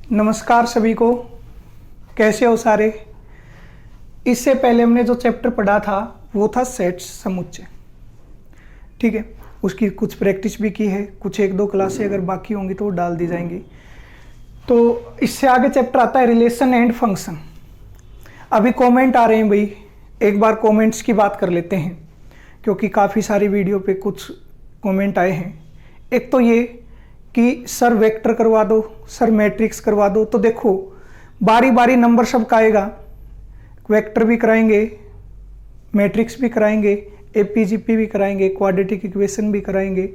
नमस्कार सभी को, कैसे हो सारे। इससे पहले हमने जो चैप्टर पढ़ा था वो था सेट्स समुच्चय। ठीक है, उसकी कुछ प्रैक्टिस भी की है, कुछ एक दो क्लासें अगर बाकी होंगी तो वो डाल दी जाएंगी। तो इससे आगे चैप्टर आता है रिलेशन एंड फंक्शन। अभी कमेंट आ रहे हैं भाई, एक बार कमेंट्स की बात कर लेते हैं क्योंकि काफ़ी सारी वीडियो पे कुछ कमेंट आए हैं। एक तो ये कि सर वेक्टर करवा दो, सर मैट्रिक्स करवा दो। तो देखो बारी बारी नंबर सबका आएगा, वेक्टर भी कराएंगे, मैट्रिक्स भी कराएंगे, एपीजीपी भी कराएंगे, क्वाड्रेटिक इक्वेशन भी कराएंगे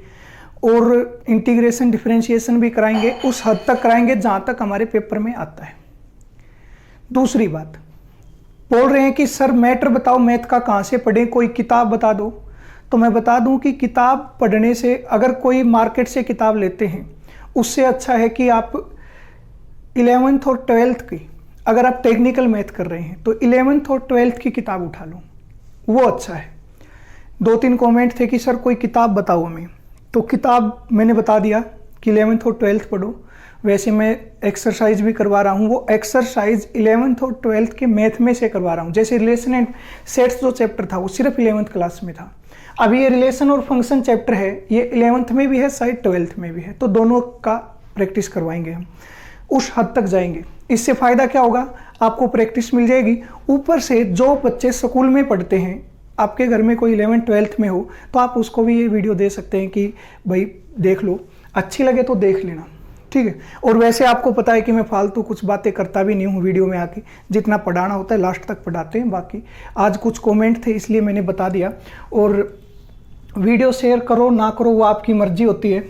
और इंटीग्रेशन डिफरेंशिएशन भी कराएंगे। उस हद तक कराएंगे जहाँ तक हमारे पेपर में आता है। दूसरी बात, बोल रहे हैं कि सर मैटर बताओ, मैथ का कहाँ से पढ़ें, कोई किताब बता दो। तो मैं बता दूं कि किताब पढ़ने से, अगर कोई मार्केट से किताब लेते हैं उससे अच्छा है कि आप 11th और 12th की, अगर आप टेक्निकल मैथ कर रहे हैं तो 11th और 12th की किताब उठा लो, वो अच्छा है। 2-3 कमेंट थे कि सर कोई किताब बताओ हमें, तो किताब मैंने बता दिया कि 11th और 12th पढ़ो। वैसे मैं एक्सरसाइज भी करवा रहा हूँ, वो एक्सरसाइज 11th और 12th के मैथ में से करवा रहा हूँ। जैसे रिलेशन एंड सेट्स जो चैप्टर था वो सिर्फ 11th क्लास में था। अभी ये रिलेशन और फंक्शन चैप्टर है, ये 11th में भी है, शायद 12th में भी है, तो दोनों का प्रैक्टिस करवाएंगे हम, उस हद तक जाएंगे। इससे फ़ायदा क्या होगा, आपको प्रैक्टिस मिल जाएगी। ऊपर से जो बच्चे स्कूल में पढ़ते हैं, आपके घर में कोई 11th 12th में हो तो आप उसको भी ये वीडियो दे सकते हैं कि भाई देख लो, अच्छी लगे तो देख लेना। ठीक है, और वैसे आपको पता है कि मैं फालतू कुछ बातें करता भी नहीं हूँ वीडियो में आके, जितना पढ़ाना होता है लास्ट तक पढ़ाते हैं। बाकी आज कुछ कमेंट थे इसलिए मैंने बता दिया। और वीडियो शेयर करो ना करो वो आपकी मर्जी होती है,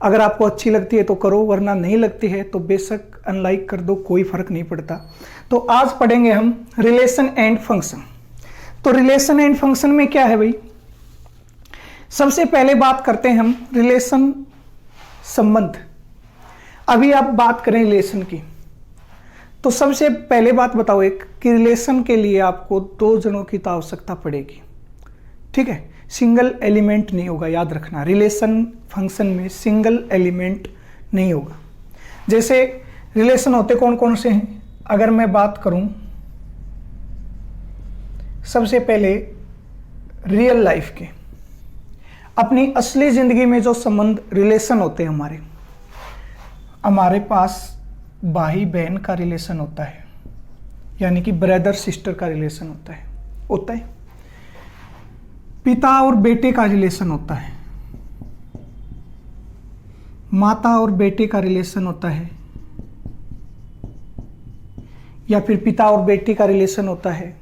अगर आपको अच्छी लगती है तो करो, वरना नहीं लगती है तो बेशक अनलाइक कर दो, कोई फर्क नहीं पड़ता। तो आज पढ़ेंगे हम रिलेशन एंड फंक्शन। तो रिलेशन एंड फंक्शन में क्या है भाई, सबसे पहले बात करते हैं हम रिलेशन, संबंध। अभी आप बात करें रिलेशन की तो सबसे पहले बात बताओ एक कि रिलेशन के लिए आपको 2 जनों की तो आवश्यकता पड़ेगी। ठीक है, सिंगल एलिमेंट नहीं होगा, याद रखना। रिलेशन फंक्शन में सिंगल एलिमेंट नहीं होगा। जैसे रिलेशन होते कौन कौन से हैं, अगर मैं बात करूं सबसे पहले रियल लाइफ के, अपनी असली जिंदगी में जो संबंध रिलेशन होते हैं हमारे पास भाई बहन का रिलेशन होता है, यानी कि ब्रदर सिस्टर का रिलेशन होता है। पिता और बेटे का रिलेशन होता है, माता और बेटे का रिलेशन होता है, या फिर पिता और बेटी का रिलेशन होता है।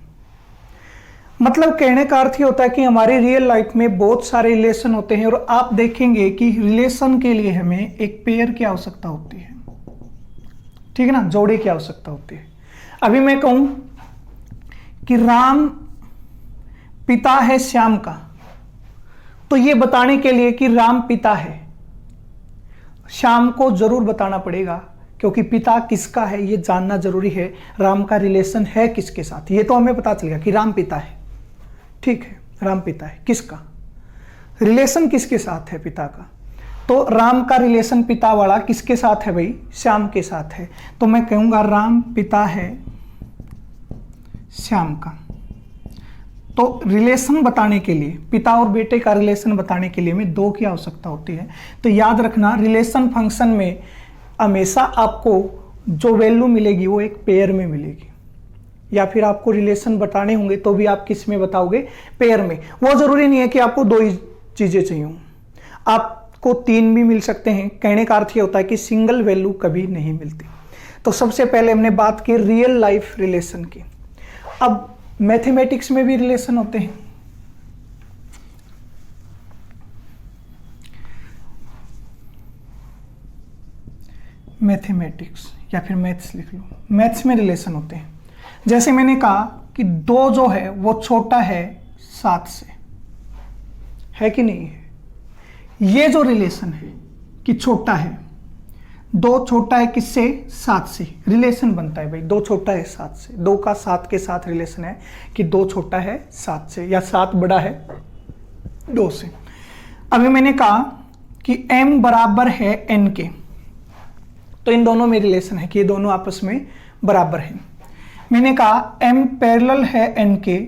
मतलब कहने का अर्थ ये होता है कि हमारी रियल लाइफ में बहुत सारे रिलेशन होते हैं और आप देखेंगे कि रिलेशन के लिए हमें एक पेयर की आवश्यकता होती है। ठीक है ना, जोड़े की आवश्यकता होती है। अभी मैं कहूं कि राम पिता है श्याम का, तो यह बताने के लिए कि राम पिता है, श्याम को जरूर बताना पड़ेगा क्योंकि पिता किसका है ये जानना जरूरी है। राम का रिलेशन है किसके साथ, ये तो हमें पता चलेगा कि राम पिता है। ठीक है, राम पिता है, किसका रिलेशन किसके साथ है, पिता का। तो राम का रिलेशन पिता वाला किसके साथ है भाई, श्याम के साथ है। तो मैं कहूंगा राम पिता है श्याम का। तो रिलेशन बताने के लिए, पिता और बेटे का रिलेशन बताने के लिए हमें 2 की आवश्यकता होती है। तो याद रखना, रिलेशन फंक्शन में हमेशा आपको जो वैल्यू मिलेगी वो एक पेयर में मिलेगी, या फिर आपको रिलेशन बताने होंगे तो भी आप किस में बताओगे, पेयर में। वो जरूरी नहीं है कि आपको 2 ही चीजें चाहिए हों, आपको 3 भी मिल सकते हैं। कहने का अर्थ ये होता है कि सिंगल वैल्यू कभी नहीं मिलती। तो सबसे पहले हमने बात की रियल लाइफ रिलेशन की। अब मैथमेटिक्स में भी रिलेशन होते हैं। मैथमेटिक्स या फिर मैथ्स लिख लो, मैथ्स में रिलेशन होते हैं। जैसे मैंने कहा कि 2 जो है वो छोटा है 7 से, है कि नहीं है। ये जो रिलेशन है कि छोटा है, 2 छोटा है किससे, 7 से, रिलेशन बनता है भाई। 2 छोटा है 7 से, 2 का 7 के साथ रिलेशन है कि 2 छोटा है 7 से या 7 बड़ा है 2 से। अभी मैंने कहा कि m बराबर है n के, तो तो इन दोनों में रिलेशन है कि ये दोनों आपस में बराबर हैं। मैंने कहा m पैरेलल है n के,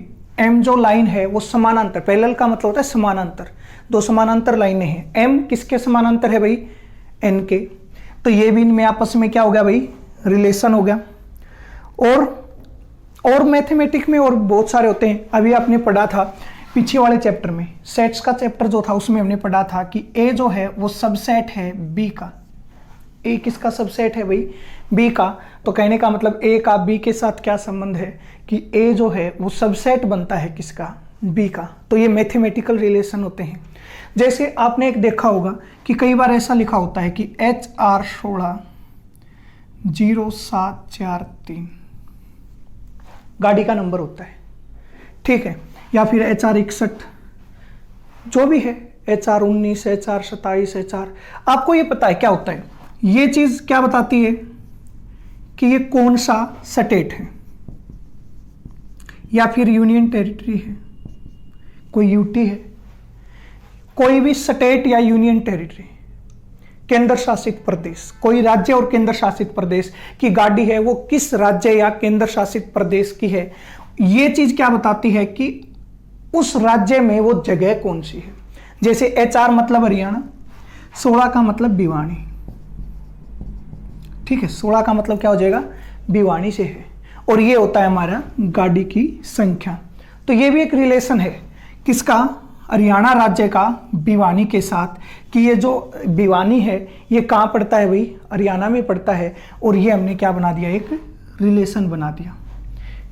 m जो लाइन है वो समानांतर, पैरेलल का मतलब होता है समानांतर, दो समानांतर लाइनें हैं, m किसके समानांतर है भाई, n के, तो ये भी इनमें आपस में क्या हो गया भाई, रिलेशन हो गया। और मैथमेटिक्स में और बहुत सारे होते हैं, अभी आपने पढ़ा था पीछे वाले चैप्टर में, सेट्स का चैप्टर जो था उसमें हमने पढ़ा था कि a जो है वो सबसेट है b का, a किसका सबसेट है भाई, b का, तो कहने का मतलब a का b के साथ क्या संबंध है कि a जो है वो सबसेट बनता है किसका, b का। तो ये मैथमेटिकल रिलेशन होते हैं। जैसे आपने एक देखा होगा कि कई बार ऐसा लिखा होता है कि HR 16 0743 गाड़ी का नंबर होता है, ठीक है, या फिर HR 61 जो भी है, HR 19, HR 27, HR, आपको ये पता है क्या होता है, ये चीज क्या बताती है कि ये कौन सा स्टेट है, या फिर यूनियन टेरिटरी है, कोई यूटी है, कोई भी स्टेट या यूनियन टेरिटरी, केंद्र शासित प्रदेश, कोई राज्य और केंद्र शासित प्रदेश की गाड़ी है, वो किस राज्य या केंद्र शासित प्रदेश की है, ये चीज क्या बताती है कि उस राज्य में वो जगह कौन सी है। जैसे HR मतलब हरियाणा, 16 का मतलब भिवानी, ठीक है, 16 का मतलब क्या हो जाएगा, भिवानी से है, और ये होता है हमारा गाड़ी की संख्या। तो ये भी एक रिलेशन है किसका, हरियाणा राज्य का भिवानी के साथ, कि ये जो भिवानी है ये कहाँ पड़ता है भाई, हरियाणा में पड़ता है, और ये हमने क्या बना दिया, एक रिलेशन बना दिया।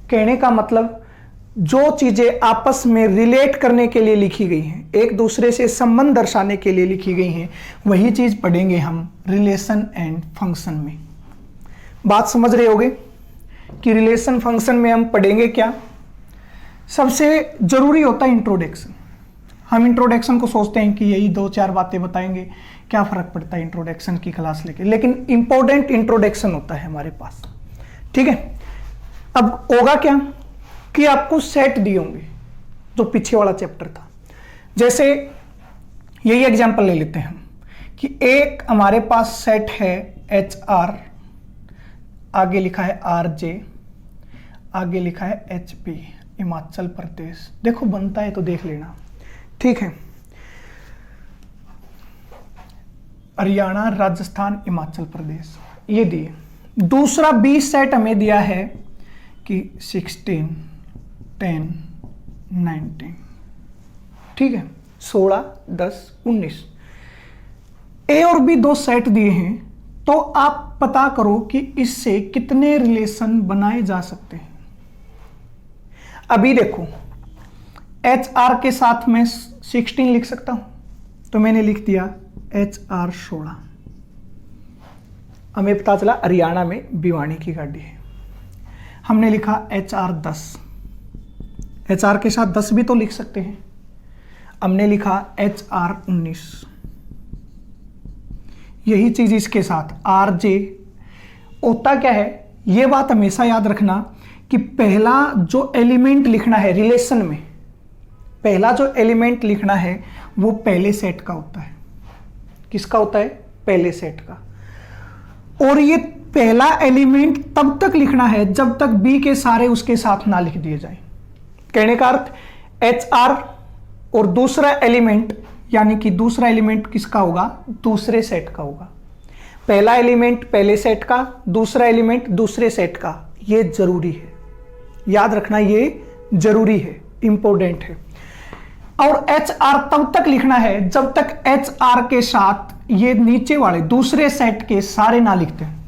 कहने का मतलब जो चीजें आपस में रिलेट करने के लिए लिखी गई हैं, एक दूसरे से संबंध दर्शाने के लिए लिखी गई हैं, वही चीज पढ़ेंगे हम रिलेशन एंड फंक्शन में। बात समझ रहे होगे कि रिलेशन फंक्शन में हम पढ़ेंगे क्या। सबसे जरूरी होता है इंट्रोडक्शन। हम इंट्रोडक्शन को सोचते हैं कि यही 2-4 बातें बताएंगे, क्या फर्क पड़ता है इंट्रोडक्शन की क्लास लेके, लेकिन इंपॉर्टेंट इंट्रोडक्शन होता है हमारे पास, ठीक है। अब होगा क्या कि आपको सेट दिए होंगे जो पीछे वाला चैप्टर था। जैसे यही एग्जांपल ले लेते हैं हम कि एक हमारे पास सेट है HR, आगे लिखा है RJ, आगे लिखा है HP, हिमाचल प्रदेश। देखो बनता है तो देख लेना, ठीक है, हरियाणा, राजस्थान, हिमाचल प्रदेश, ये दिए। दूसरा B सेट हमें दिया है कि 16, 10, 19, ठीक है, 16, 10, 19। A और B दो सेट दिए हैं, तो आप पता करो कि इससे कितने रिलेशन बनाए जा सकते हैं। अभी देखो HR के साथ मैं 16 लिख सकता हूं, तो मैंने लिख दिया HR 16। हमें पता चला हरियाणा में भिवानी की गाड़ी है। हमने लिखा HR 10, HR के साथ 10 भी तो लिख सकते हैं। हमने लिखा HR 19, यही चीज इसके साथ RJ। होता क्या है, यह बात हमेशा याद रखना कि पहला जो एलिमेंट लिखना है रिलेशन में, पहला जो एलिमेंट लिखना है वो पहले सेट का होता है। किसका होता है, पहले सेट का। और ये पहला एलिमेंट तब तक लिखना है जब तक B के सारे उसके साथ ना लिख दिए जाए। कहने का अर्थ HR और दूसरा एलिमेंट, यानी कि दूसरा एलिमेंट किसका होगा, दूसरे सेट का होगा। पहला एलिमेंट पहले सेट का, दूसरा एलिमेंट दूसरे सेट का। ये जरूरी है, याद रखना, ये जरूरी है, इंपॉर्टेंट है। और HR तब तक लिखना है जब तक HR के साथ ये नीचे वाले दूसरे सेट के सारे ना लिखते हैं।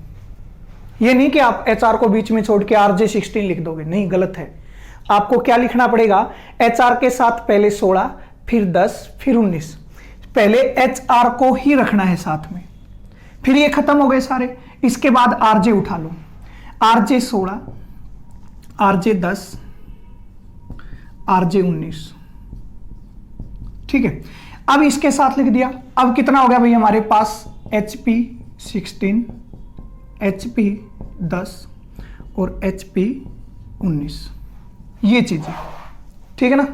ये नहीं कि आप HR को बीच में छोड़ के RJ 16 लिख दोगे, नहीं, गलत है। आपको क्या लिखना पड़ेगा, HR के साथ पहले 16, फिर 10, फिर 19। पहले HR को ही रखना है साथ में। फिर ये खत्म हो गए सारे, इसके बाद RJ उठा लो, RJ 16, RJ 10, RJ 19, ठीक है। अब इसके साथ लिख दिया। अब कितना हो गया भाई हमारे पास, HP 16, HP 10 और HP 19, ये चीजें, ठीक है ना।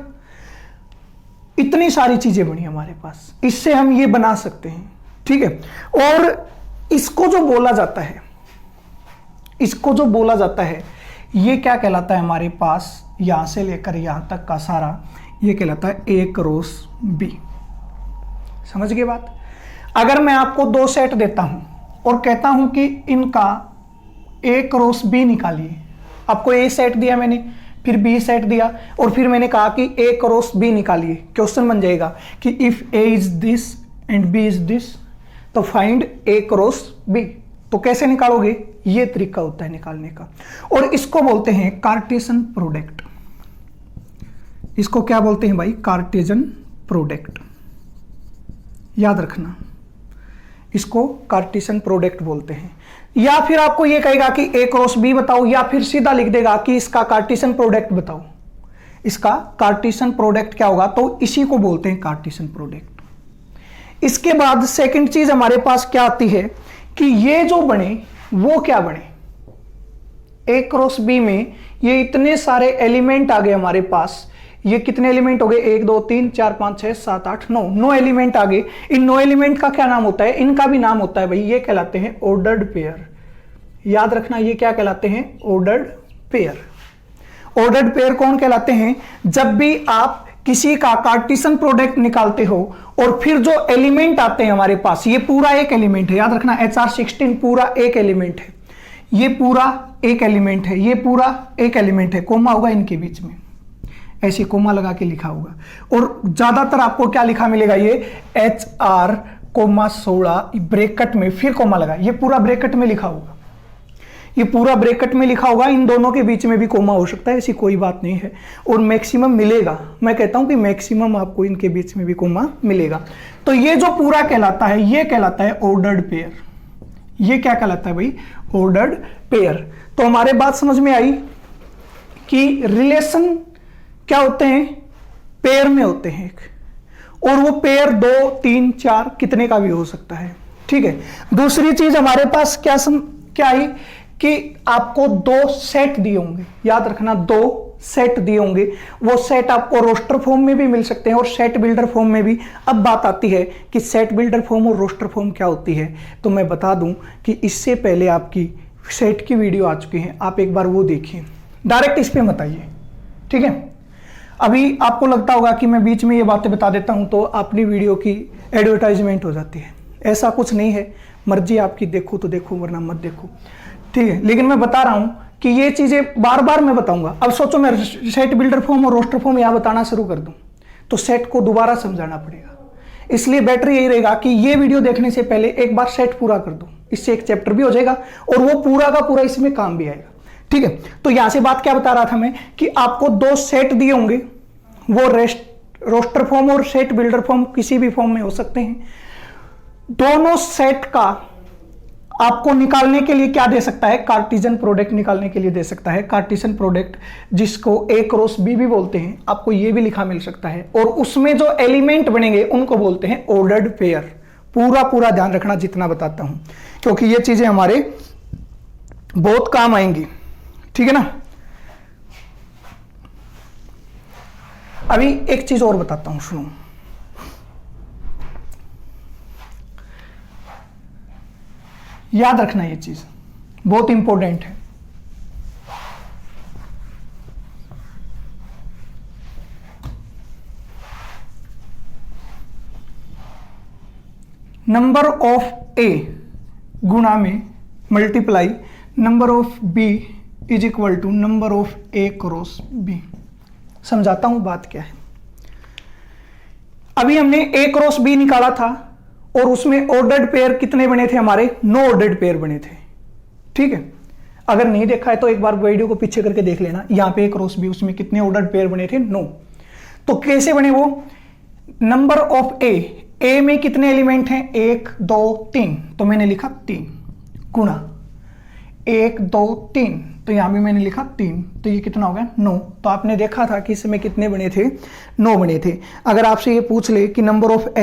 इतनी सारी चीजें बनी हमारे पास, इससे हम ये बना सकते हैं, ठीक है। और इसको जो बोला जाता है इसको जो बोला जाता है ये क्या कहलाता है हमारे पास, यहां से लेकर यहां तक का सारा ये कहलाता है ए क्रॉस बी। समझ गए बात। अगर मैं आपको दो सेट देता हूं और कहता हूं कि इनका ए क्रॉस बी निकालिए, आपको ए सेट दिया मैंने, फिर बी सेट दिया और फिर मैंने कहा कि ए क्रॉस बी निकालिए, क्वेश्चन बन जाएगा कि if A is this and B is this तो फाइंड ए क्रॉस बी। तो कैसे निकालोगे, ये तरीका होता है निकालने का, और इसको बोलते हैं कार्टेशियन प्रोडक्ट। इसको क्या बोलते हैं भाई, कार्टेशियन प्रोडक्ट, याद रखना, इसको कार्टेशियन प्रोडक्ट बोलते हैं। या फिर आपको ये कहेगा कि ए क्रॉस बी बताओ, या फिर सीधा लिख देगा कि इसका कार्टेशियन प्रोडक्ट बताओ। इसका कार्टेशियन प्रोडक्ट क्या होगा, तो इसी को बोलते हैं कार्टेशियन प्रोडक्ट। इसके बाद सेकंड चीज हमारे पास क्या आती है कि ये जो बने वो क्या बने, ए क्रॉस बी में ये इतने सारे एलिमेंट आ गए हमारे पास। ये कितने एलिमेंट हो गए, 1 2 3 4 5 6 7 8 9 एलिमेंट आ गए। इन 9 एलिमेंट का क्या नाम होता है, इनका भी नाम होता है भाई, ये कहलाते हैं ऑर्डर्ड पेयर। याद रखना, ये क्या कहलाते हैं, ऑर्डर्ड पेयर। ऑर्डर्ड पेयर कौन कहलाते हैं, जब भी आप किसी का कार्टेशियन प्रोडक्ट निकालते हो और फिर जो एलिमेंट आते हैं हमारे पास, ये पूरा एक एलिमेंट है, याद रखना HR16 पूरा एक एलिमेंट है, ये पूरा एक एलिमेंट है, ये पूरा एक एलिमेंट है, कोमा होगा इनके बीच में, ऐसे कोमा लगा के लिखा होगा। और ज्यादातर आपको क्या लिखा मिलेगा, ये HR, 16 ब्रैकेट में फिर कोमा लगा, ये पूरा ब्रैकेट में लिखा होगा, ये पूरा ब्रैकेट में लिखा होगा। इन दोनों के बीच में भी कोमा हो सकता है, ऐसी कोई बात नहीं है, और मैक्सिमम मिलेगा। मैं कहता हूं कि मैक्सिमम आपको इनके बीच में भी कोमा मिलेगा। तो ये जो पूरा कहलाता है, ये कहलाता है ऑर्डर्ड पेयर। ये क्या कहलाता है भाई, ऑर्डर्ड पेयर। तो हमारे बात समझ में आई कि रिलेशन क्या होते हैं, पेयर में होते हैं एक, और वो पेयर 2 3 4 कितने का भी हो सकता है। ठीक है। दूसरी चीज हमारे पास क्या आई कि आपको 2 सेट दिए होंगे, याद रखना 2 सेट दिए होंगे। वो सेट आपको रोस्टर फॉर्म में भी मिल सकते हैं और सेट बिल्डर फॉर्म में भी। अब बात आती है कि सेट बिल्डर फॉर्म और रोस्टर फॉर्म क्या होती है, तो मैं बता दूं कि इससे पहले आपकी सेट की वीडियो आ चुकी है, आप एक बार वो देखिए, डायरेक्ट इस पे मत आइए। ठीक है। अभी आपको लगता होगा कि मैं बीच में ये बातें बता देता हूं तो अपनी वीडियो की एडवर्टाइजमेंट हो जाती है, ऐसा कुछ नहीं है, मर्जी आपकी, देखो तो देखो वरना मत देखो। ठीक है। लेकिन मैं बता रहा हूं कि ये चीजें बार बार मैं बताऊंगा। अब सोचो मैं सेट बिल्डर फॉर्म और रोस्टर फॉर्म यहां बताना शुरू कर दूं तो सेट को दोबारा समझाना पड़ेगा, इसलिए बेटर यही रहेगा कि ये वीडियो देखने से पहले एक बार सेट पूरा कर दो, इससे एक चैप्टर भी हो जाएगा और वो पूरा का पूरा इसमें काम भी आएगा। ठीक है। तो यहां से बात क्या बता रहा था मैं कि आपको 2 सेट दिए होंगे, वो रोस्टर फॉर्म और सेट बिल्डर फॉर्म किसी भी फॉर्म में हो सकते हैं। दोनों सेट का आपको निकालने के लिए क्या दे सकता है, कार्टेशियन प्रोडक्ट निकालने के लिए दे सकता है। कार्टेशियन प्रोडक्ट जिसको ए क्रॉस बी भी बोलते हैं, आपको ये भी लिखा मिल सकता है, और उसमें जो एलिमेंट बनेंगे उनको बोलते हैं ऑर्डर्ड पेयर। पूरा ध्यान रखना जितना बताता हूं, क्योंकि ये चीजें हमारे बहुत काम आएंगी। ठीक है ना। अभी एक चीज और बताता हूं, सुनो। याद रखना, ये चीज बहुत इंपॉर्टेंट है। नंबर ऑफ ए गुणा में multiply number of B is equal to number of A cross B. समझाता हूं बात क्या है। अभी हमने ए क्रॉस बी निकाला था और उसमें ऑर्डर्ड पेयर कितने बने थे हमारे, 9 ऑर्डर्ड पेयर बने थे। ठीक है। अगर नहीं देखा है तो एक बार वीडियो को पीछे करके देख लेना, यहां पे ए क्रॉस बी, उसमें कितने ऑर्डर्ड पेयर बने थे, 9। तो कैसे बने वो, नंबर ऑफ ए में कितने एलिमेंट हैं, 1 2 3, तो मैंने लिखा 3 गुणा 1 2 3, तो यहां भी मैंने लिखा 3, तो ये कितना हो गया 9। तो आपने देखा था कि इसमें कितने बने थे, 9 बने थे। अगर आपसे ये पूछ ले कि नंबर ऑफ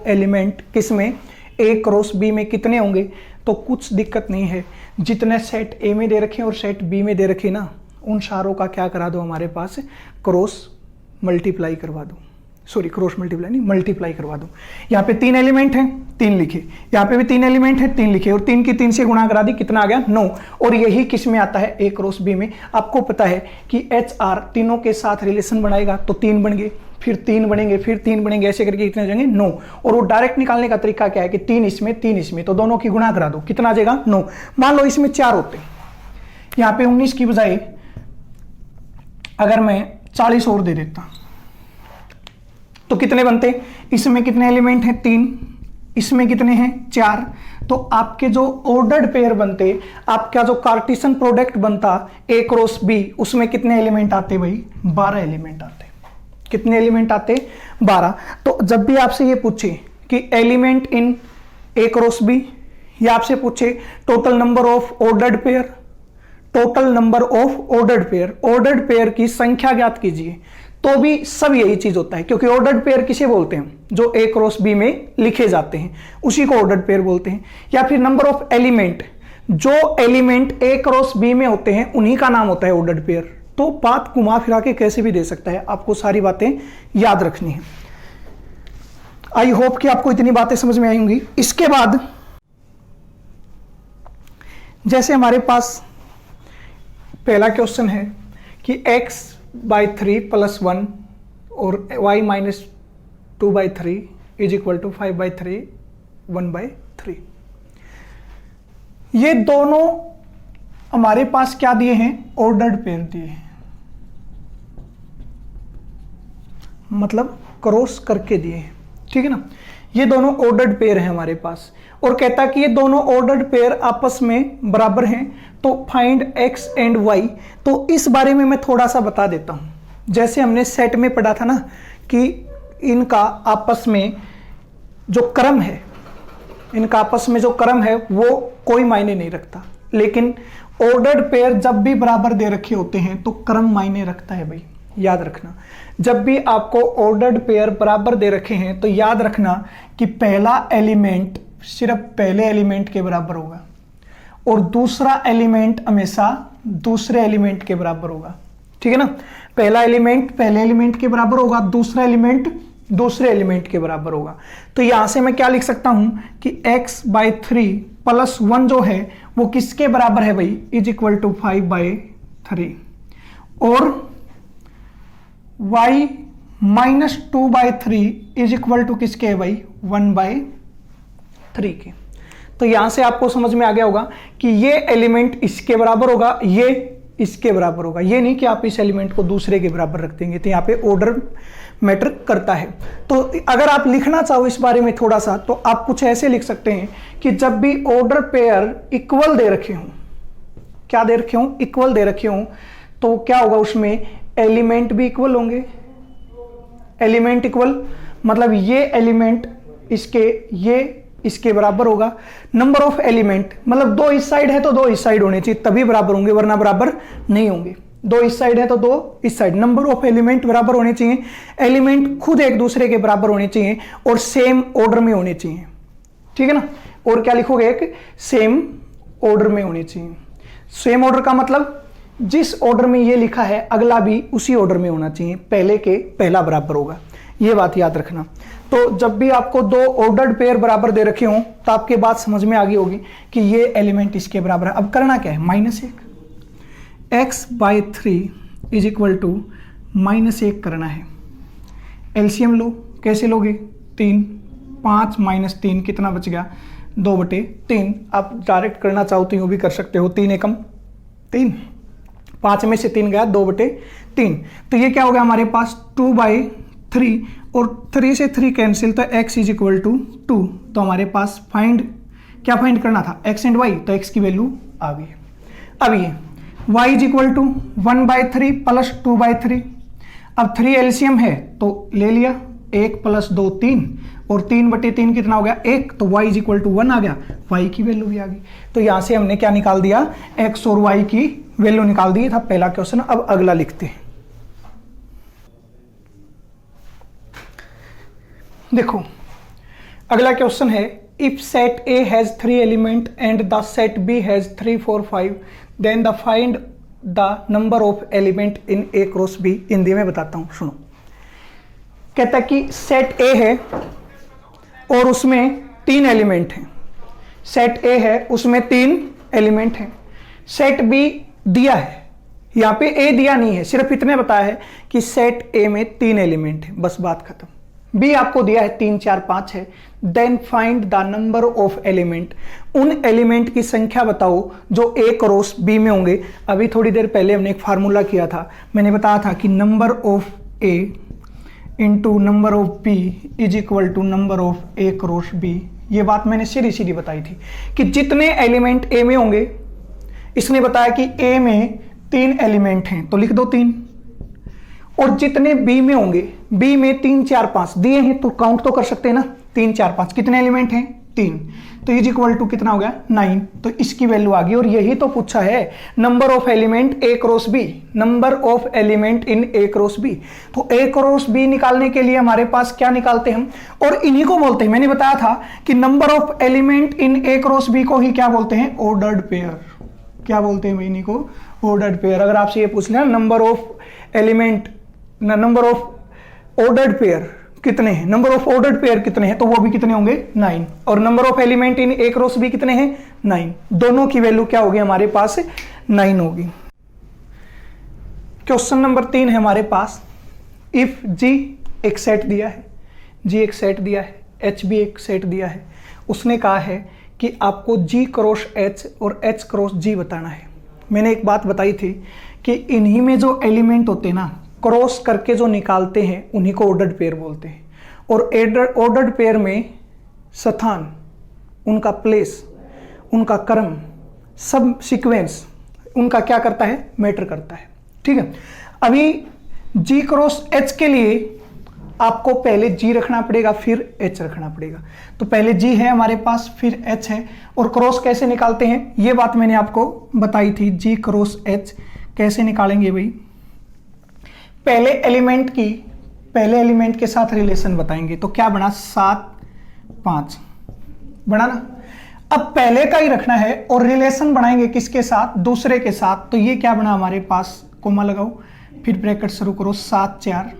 एलिमेंट किसमें, ए क्रॉस बी में कितने होंगे, तो कुछ दिक्कत नहीं है, जितने सेट ए में दे रखे और सेट बी में दे रखे ना, उन सारों का क्या करा दो, हमारे पास क्रॉस मल्टीप्लाई करवा दो। सॉरी क्रॉस मल्टीप्लाई नहीं, मल्टीप्लाई करवा दूं। यहाँ पे 3 एलिमेंट हैं, 3 लिखे, यहाँ पे भी 3 एलिमेंट है, 3 लिखे, और 3 की 3 से गुणा करा दी, कितना आ गया 9। और यही किस में आता है, ए क्रॉस बी में। आपको पता है कि HR तीनों के साथ रिलेशन बनाएगा, तो 3 बन गए, फिर 3 बनेंगे, फिर 3 बनेंगे, ऐसे करके कितने हो जाएंगे 9। और वो डायरेक्ट निकालने का तरीका क्या है कि 3 इसमें 3 इसमें, तो दोनों की गुणा करा दो, कितना आ जाएगा 9। मान लो इसमें 4 होते, यहाँ पे 19 की बजाय अगर मैं 40 और दे देता तो कितने बनते, इसमें कितने एलिमेंट हैं 3, इसमें कितने हैं 4, तो आपके जो ऑर्डर्ड पेयर बनते, आपका जो कार्टेशियन प्रोडक्ट बनता ए क्रॉस बी, उसमें कितने एलिमेंट आते भाई, 12 एलिमेंट आते। कितने एलिमेंट आते, 12। तो जब भी आपसे ये पूछे कि element in A cross B, या आपसे पूछे total number of ordered pair, total number of ordered pair, ordered pair की संख्या ज्ञात कीजिए, तो भी सब यही चीज होता है, क्योंकि ऑर्डर्ड पेयर किसे बोलते हैं, जो ए क्रॉस बी में लिखे जाते हैं उसी को ऑर्डर्ड पेयर बोलते हैं। या फिर नंबर ऑफ एलिमेंट, जो एलिमेंट ए क्रॉस बी में होते हैं उन्हीं का नाम होता है ऑर्डर्ड पेयर। तो बात घुमा फिरा के कैसे भी दे सकता है, आपको सारी बातें याद रखनी है। आई होप कि आपको इतनी बातें समझ में आई होंगी। इसके बाद जैसे हमारे पास पहला क्वेश्चन है कि x/3 + 1 और y-2/3 = 5/3 1/3, ये दोनों हमारे पास क्या दिए हैं, ऑर्डर्ड पेयर दिए हैं, मतलब क्रॉस करके दिए हैं, ठीक है ना। ये दोनों ऑर्डर्ड पेयर हैं हमारे पास, और कहता कि ये दोनों ऑर्डर्ड पेयर आपस में बराबर हैं, तो फाइंड x एंड y। तो इस बारे में मैं थोड़ा सा बता देता हूं। जैसे हमने सेट में पढ़ा था ना कि इनका आपस में जो क्रम है, इनका आपस में जो क्रम है वो कोई मायने नहीं रखता, लेकिन ऑर्डर्ड पेयर जब भी बराबर दे रखे होते हैं तो क्रम मायने रखता है भाई, याद रखना। जब भी आपको ऑर्डर्ड पेयर बराबर दे रखे हैं तो याद रखना कि पहला एलिमेंट सिर्फ पहले एलिमेंट के बराबर होगा, और दूसरा एलिमेंट हमेशा दूसरे एलिमेंट के बराबर होगा, ठीक है ना। पहला एलिमेंट पहले एलिमेंट के बराबर होगा, दूसरा एलिमेंट दूसरे एलिमेंट के बराबर होगा। तो यहां से मैं क्या लिख सकता हूं कि x/3 + 1 जो है वो किसके बराबर है भाई, = 5/3, और y-2/3 = किसके है भाई, 1/3 के। तो यहां से आपको समझ में आ गया होगा कि ये एलिमेंट इसके बराबर होगा, ये इसके बराबर होगा। ये नहीं कि आप इस एलिमेंट को दूसरे के बराबर रख देंगे, तो यहाँ पे ऑर्डर मैटर करता है। तो अगर आप लिखना चाहो इस बारे में थोड़ा सा, तो आप कुछ ऐसे लिख सकते हैं कि जब भी ऑर्डर पेयर इक्वल दे रखे हों, क्या दे रखे हों, इक्वल दे रखे हों, तो क्या होगा उसमें, एलिमेंट भी इक्वल होंगे। एलिमेंट इक्वल मतलब ये एलिमेंट इसके बराबर होगा। नंबर ऑफ एलिमेंट मतलब 2 इस साइड है तो 2 इस साइड होने चाहिए, तभी बराबर होंगे, वरना बराबर नहीं होंगे। 2 इस साइड है तो 2 इस साइड। नंबर ऑफ एलिमेंट बराबर होने चाहिए, एलिमेंट खुद एक दूसरे के बराबर होने चाहिए, और सेम ऑर्डर में होने चाहिए, ठीक है ना। और क्या लिखोगे, एक सेम ऑर्डर में होने चाहिए। सेम ऑर्डर का मतलब जिस ऑर्डर में ये लिखा है अगला भी उसी ऑर्डर में होना चाहिए, पहले के पहला बराबर होगा, ये बात याद रखना। तो जब भी आपको 2 ऑर्डर्ड पेयर बराबर दे रखे हों तो आपके बात समझ में आ गई होगी कि ये एलिमेंट इसके बराबर है। अब करना क्या है, -1, x/3 = -1 करना है। एलसीएम लो, कैसे लोगे, 3, 5 - 3 कितना बच गया, 2/3। आप डायरेक्ट करना चाहो तो यूं भी कर सकते हो, 3 एकम 3, 5 में से 3 गया, 2/3। तो ये क्या हो गया हमारे पास, 2/3, और 3 से 3 कैंसिल, तो x = 2। तो हमारे पास क्या फाइंड करना था, x एंड y, तो x की वैल्यू आ गई। अब ये y = 1/3 + 2/3। अब 3 एलसीएम है तो ले लिया, 1 + 2 3, और 3/3 कितना हो गया, 1, तो y = 1 आ गया, y की वैल्यू भी आ गई। तो यहां से हमने क्या निकाल दिया, x और y की वैल्यू निकाल दी। था पहला क्वेश्चन। अब अगला लिखते हैं। देखो अगला क्वेश्चन है, इफ सेट A हैज 3 एलिमेंट and the set B has 3 4 5 then the find the number of element in A cross B। Hindi में बताता हूं, सुनो। कहता है कि सेट ए है और उसमें 3 एलिमेंट हैं। सेट ए है, उसमें 3 एलिमेंट हैं। सेट बी दिया है, यहां पे ए दिया नहीं है, सिर्फ इतने बताया है कि सेट ए में 3 एलिमेंट है, बस बात खत्म। बी आपको दिया है 3 4 5 है। Then find the number of element, उन एलिमेंट की संख्या बताओ जो ए क्रॉस बी में होंगे। अभी थोड़ी देर पहले हमने एक फार्मूला किया था, मैंने बताया था कि number of A into number of B is equal to number of A cross B. ये बात मैंने सीधी सीधी बताई थी कि जितने एलिमेंट ए में होंगे, इसने बताया कि ए में 3 एलिमेंट हैं तो लिख दो 3, और जितने बी में होंगे, बी में 3 4 5 दिए हैं तो काउंट तो कर सकते हैं ना, 3 4 5 कितने एलिमेंट हैं 3, तो इज इक्वल टू कितना हो गया 9। तो इसकी वैल्यू आ गई, और यही तो पूछा है number of element A cross B, number of element in A cross B. तो ए क्रॉस बी निकालने के लिए हमारे पास क्या निकालते हैं हम, और इन्हीं को बोलते हैं, मैंने बताया था कि number of element in A cross B को ही क्या बोलते हैं, ऑर्डर्ड पेयर। क्या बोलते हैं इन्हीं को, ऑर्डर्ड पेयर। अगर आपसे ये पूछ लेना number of element, number of ordered pair कितने हैं, नंबर ऑफ ऑर्डर्ड पेयर कितने हैं, तो वो भी कितने होंगे 9, और number of element in A cross B कितने हैं 9। दोनों की वैल्यू क्या होगी हमारे पास 9 होगी। क्वेश्चन नंबर 3 है हमारे पास, इफ जी एक सेट दिया है, जी एक सेट दिया है, एच भी एक सेट दिया है, उसने कहा है कि आपको जी क्रॉस एच और एच क्रॉस जी बताना है। मैंने एक बात बताई थी कि इन्हीं में जो एलिमेंट होते हैं ना, क्रॉस करके जो निकालते हैं उन्हीं को ऑर्डर्ड पेयर बोलते हैं। और ऑर्डर्ड पेयर में स्थान, उनका प्लेस, उनका क्रम, सब सीक्वेंस उनका क्या करता है, मैटर करता है। ठीक है, अभी जी क्रॉस एच के लिए आपको पहले जी रखना पड़ेगा, फिर एच रखना पड़ेगा। तो पहले जी है हमारे पास, फिर एच है, और क्रॉस कैसे निकालते हैं ये बात मैंने आपको बताई थी। जी क्रॉस एच कैसे निकालेंगे भाई, पहले एलिमेंट के साथ रिलेशन बताएंगे। तो क्या बना 7 5 बना ना। अब पहले का ही रखना है और रिलेशन बनाएंगे किसके साथ, दूसरे के साथ। तो ये क्या बना हमारे पास, कोमा लगाओ, फिर ब्रैकेट शुरू करो 7 4,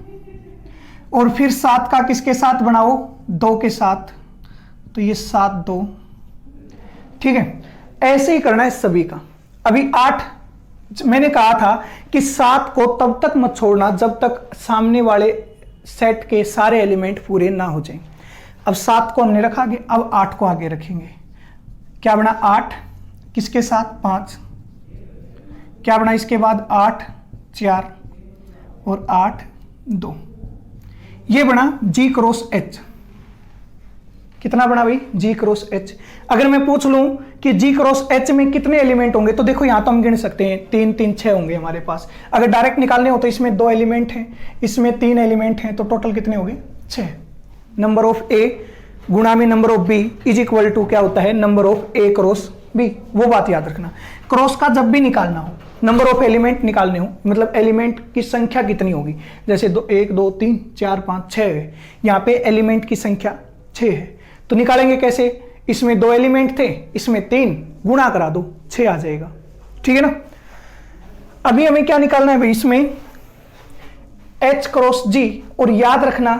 और फिर 7 का किसके साथ बनाओ, 2 के साथ, तो ये 7 2। ठीक है, ऐसे ही करना है सभी का। अभी 8 मैंने कहा था कि 7 को तब तक मत छोड़ना जब तक सामने वाले सेट के सारे एलिमेंट पूरे ना हो जाएं। अब 7 को हमने रखा आगे, अब 8 को आगे रखेंगे। क्या बना 8 किसके साथ 5, क्या बना इसके बाद 8 4 और 8 2, ये बना जी क्रॉस एच। कितना बना भाई, जी क्रॉस एच। अगर मैं पूछ लूं कि जी क्रॉस एच में कितने एलिमेंट होंगे, तो देखो यहां तो हम गिन सकते हैं 3 3 6 होंगे हमारे पास। अगर डायरेक्ट निकालने हो तो इसमें 2 एलिमेंट हैं, इसमें 3 एलिमेंट हैं, तो टोटल कितने हो गए 6। नंबर ऑफ ए गुणा में number of B is equal to क्या होता है, number of A cross B. वो बात याद रखना, क्रॉस का जब भी निकालना हो, नंबर ऑफ एलिमेंट निकालने हो, मतलब एलिमेंट की संख्या कितनी होगी, जैसे 1 2 3 4 5 6 है, यहाँ पे एलिमेंट की संख्या 6 है, तो निकालेंगे कैसे, इसमें 2 एलिमेंट थे, इसमें 3, गुणा करा दो 6 आ जाएगा। ठीक है ना। अभी हमें क्या निकालना है भाई, इसमें एच क्रॉस जी, और याद रखना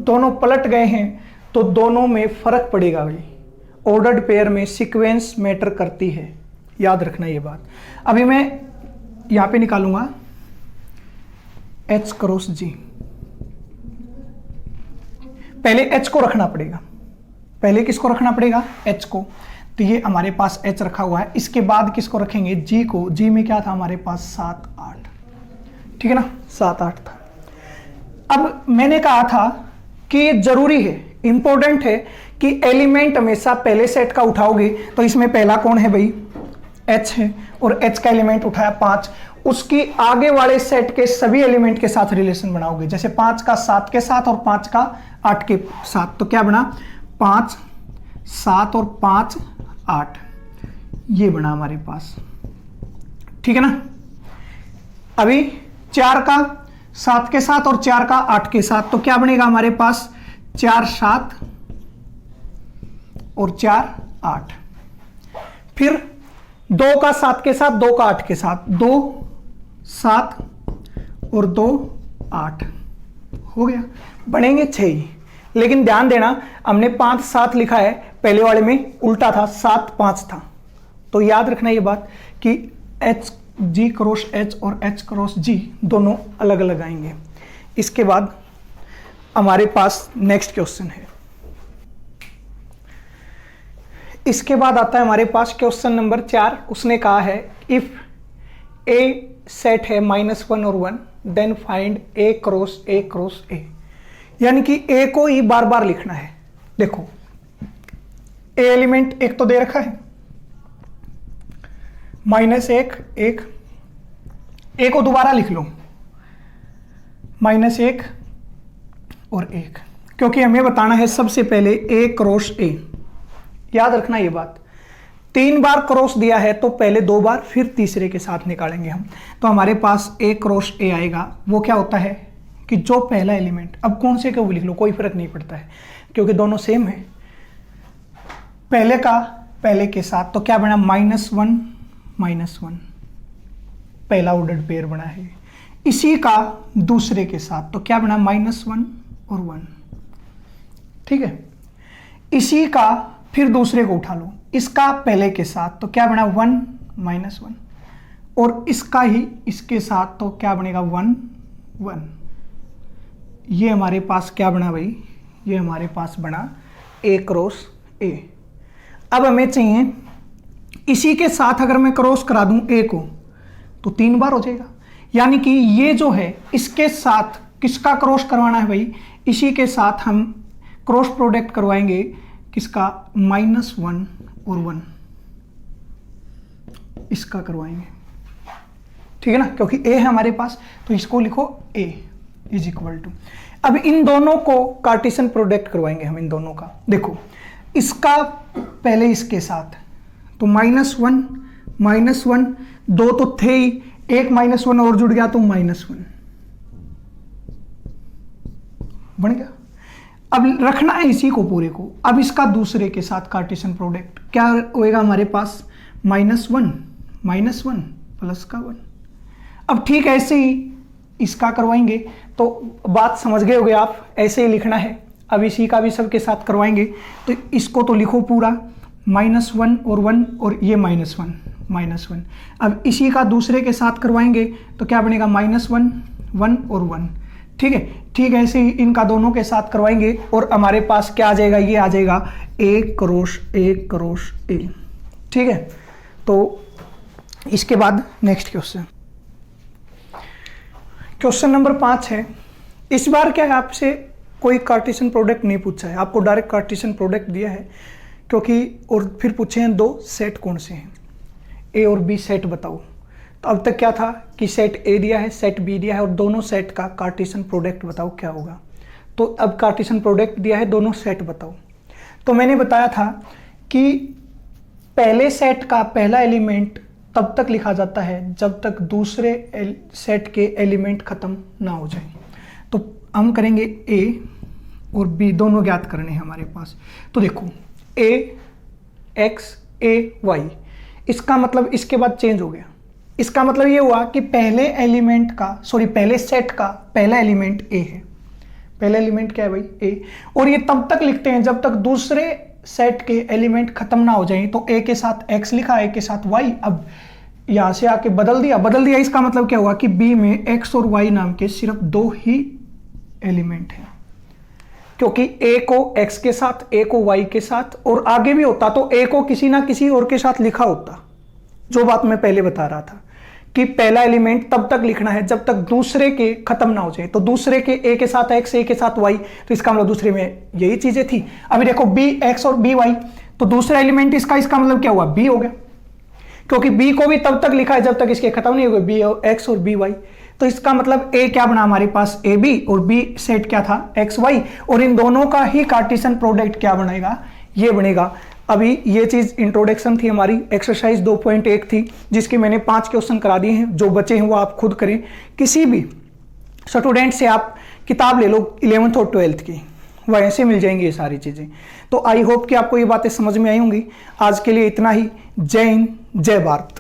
दोनों पलट गए हैं तो दोनों में फर्क पड़ेगा भाई। ऑर्डर्ड पेयर में सीक्वेंस मैटर करती है, याद रखना ये बात। अभी मैं यहां पे निकालूंगा एच क्रॉस जी, पहले एच को रखना पड़ेगा, पहले किसको रखना पड़ेगा, एच को। तो ये हमारे पास एच रखा हुआ है, इसके बाद किसको रखेंगे, जी को। जी में क्या था हमारे पास 7 8, ठीक है ना, 7 8 था। अब मैंने कहा था कि जरूरी है, इंपॉर्टेंट है कि एलिमेंट हमेशा पहले सेट का उठाओगे। तो इसमें पहला कौन है भाई, एच है, और एच का एलिमेंट उठाया 5, उसकी आगे वाले सेट के सभी एलिमेंट के साथ रिलेशन बनाओगे, जैसे 5 का 7 के साथ और 5 का 8 के साथ। तो क्या बना 5 7 और 5 8, ये बना हमारे पास। ठीक है ना। अभी 4 का 7 के साथ और 4 का 8 के साथ, तो क्या बनेगा हमारे पास 4 7 और 4 8। फिर 2 का 7 के साथ, 2 का 8 के साथ, 2 7 और 2 8 हो गया। बनेंगे 6 ही, लेकिन ध्यान देना हमने 5 7 लिखा है, पहले वाले में उल्टा था, 7 5 था। तो याद रखना ये बात कि एच जी क्रॉस एच और एच क्रॉस जी दोनों अलग अलग आएंगे। इसके बाद हमारे पास नेक्स्ट क्वेश्चन है। इसके बाद आता है हमारे पास क्वेश्चन नंबर 4। उसने कहा है इफ ए सेट है -1 और 1 then find A cross A. यानी कि ए को ही बार बार लिखना है। देखो ए एलिमेंट एक तो दे रखा है, -1 1, ए को दोबारा लिख लो -1 और 1, क्योंकि हमें बताना है सबसे पहले ए क्रॉस ए। याद रखना ये बात, 3 बार क्रॉस दिया है तो पहले 2 बार फिर तीसरे के साथ निकालेंगे हम। तो हमारे पास ए क्रॉस ए आएगा। वो क्या होता है कि जो पहला एलिमेंट, अब कौन से को भी लिख लो कोई फर्क नहीं पड़ता है क्योंकि दोनों सेम है, पहले का पहले के साथ, तो क्या बना -1 पहला ऑर्डर्ड पेयर बना है। इसी का दूसरे के साथ तो क्या बना -1 और 1। ठीक है, इसी का फिर दूसरे को उठा लो, इसका पहले के साथ तो क्या बना 1 -1, और इसका ही इसके साथ तो क्या बनेगा 1 1। ये हमारे पास क्या बना भाई, ये हमारे पास बना ए क्रॉस ए। अब हमें चाहिए इसी के साथ अगर मैं क्रॉस करा दूं ए को तो 3 बार हो जाएगा। यानी कि ये जो है इसके साथ किसका क्रॉस करवाना है भाई, इसी के साथ हम क्रॉस प्रोडक्ट करवाएंगे किसका, -1 और 1 इसका करवाएंगे। ठीक है ना, क्योंकि ए है हमारे पास तो इसको लिखो a इज इक्वल टू। अब इन दोनों को कार्टेशियन प्रोडक्ट करवाएंगे हम, इन दोनों का। देखो इसका पहले इसके साथ तो -1 2 तो थे ही, एक -1 और जुड़ गया तो -1 बन गया। अब रखना है इसी को पूरे को। अब इसका दूसरे के साथ कार्टेशियन प्रोडक्ट क्या होएगा हमारे पास, -1 प्लस का 1। अब ठीक ऐसे ही इसका करवाएंगे तो बात समझ गए होगे आप, ऐसे ही लिखना है। अब इसी का भी सबके साथ करवाएंगे तो इसको तो लिखो पूरा -1 और 1 और ये -1। अब इसी का दूसरे के साथ करवाएंगे तो क्या बनेगा -1 1 और 1। ठीक है, ठीक ऐसे ही इनका दोनों के साथ करवाएंगे और हमारे पास क्या आ जाएगा, ये आ जाएगा ए क्रॉस ए। ठीक है, तो इसके बाद नेक्स्ट क्वेश्चन नंबर 5 है। इस बार क्या आपसे कोई कार्टेशियन प्रोडक्ट नहीं पूछा है, आपको डायरेक्ट कार्टेशियन प्रोडक्ट दिया है क्योंकि, और फिर पूछे हैं 2 सेट कौन से हैं, ए और बी सेट बताओ। तो अब तक क्या था कि सेट ए दिया है, सेट बी दिया है और दोनों सेट का कार्टेशियन प्रोडक्ट बताओ क्या होगा। तो अब कार्टेशियन प्रोडक्ट दिया है, दोनों सेट बताओ। तो मैंने बताया था कि पहले सेट का पहला एलिमेंट तब तक लिखा जाता है जब तक दूसरे सेट के एलिमेंट खत्म ना हो जाए। तो हम करेंगे ए और बी दोनों ज्ञात करने हैं हमारे पास। तो देखो ए एक्स ए वाई, इसका मतलब इसके बाद चेंज हो गया। इसका मतलब ये हुआ कि पहले सेट का पहला एलिमेंट ए है। पहला एलिमेंट क्या है भाई, ए। और ये तब तक लिखते हैं जब तक दूसरे सेट के एलिमेंट खत्म ना हो जाए। तो ए के साथ एक्स लिखा, ए के साथ वाई। अब यहां से आके बदल दिया। इसका मतलब क्या हुआ कि बी में एक्स और वाई नाम के सिर्फ 2 ही एलिमेंट हैं, क्योंकि ए को एक्स के साथ, ए को वाई के साथ, और आगे भी होता तो ए को किसी ना किसी और के साथ लिखा होता। जो बात मैं पहले बता रहा था कि पहला एलिमेंट तब तक लिखना है जब तक दूसरे के खत्म ना हो जाए। तो दूसरे के ए के साथ एक्स, ए के साथ वाई, तो इसका मतलब दूसरे में यही चीजें थी। अभी देखो बी एक्स और बी वाई, तो दूसरा एलिमेंट इसका मतलब क्या हुआ, बी हो गया, क्योंकि बी को भी तब तक लिखा है जब तक इसके खत्म नहीं हो गए, बी एक्स और बी वाई। तो इसका मतलब ए क्या बना हमारे पास, ए बी, और बी सेट क्या था, एक्स वाई, और इन दोनों का ही कार्टेशियन प्रोडक्ट क्या बनेगा, ये बनेगा। अभी ये चीज इंट्रोडक्शन थी हमारी, एक्सरसाइज 2.1 थी जिसके मैंने 5 क्वेश्चन करा दिए हैं। जो बचे हैं वो आप खुद करें। किसी भी स्टूडेंट से आप किताब ले लो 11th और 12th की, वहीं से मिल जाएंगी ये सारी चीजें। तो आई होप कि आपको ये बातें समझ में आई होंगी। आज के लिए इतना ही। जय हिंद, जय भारत।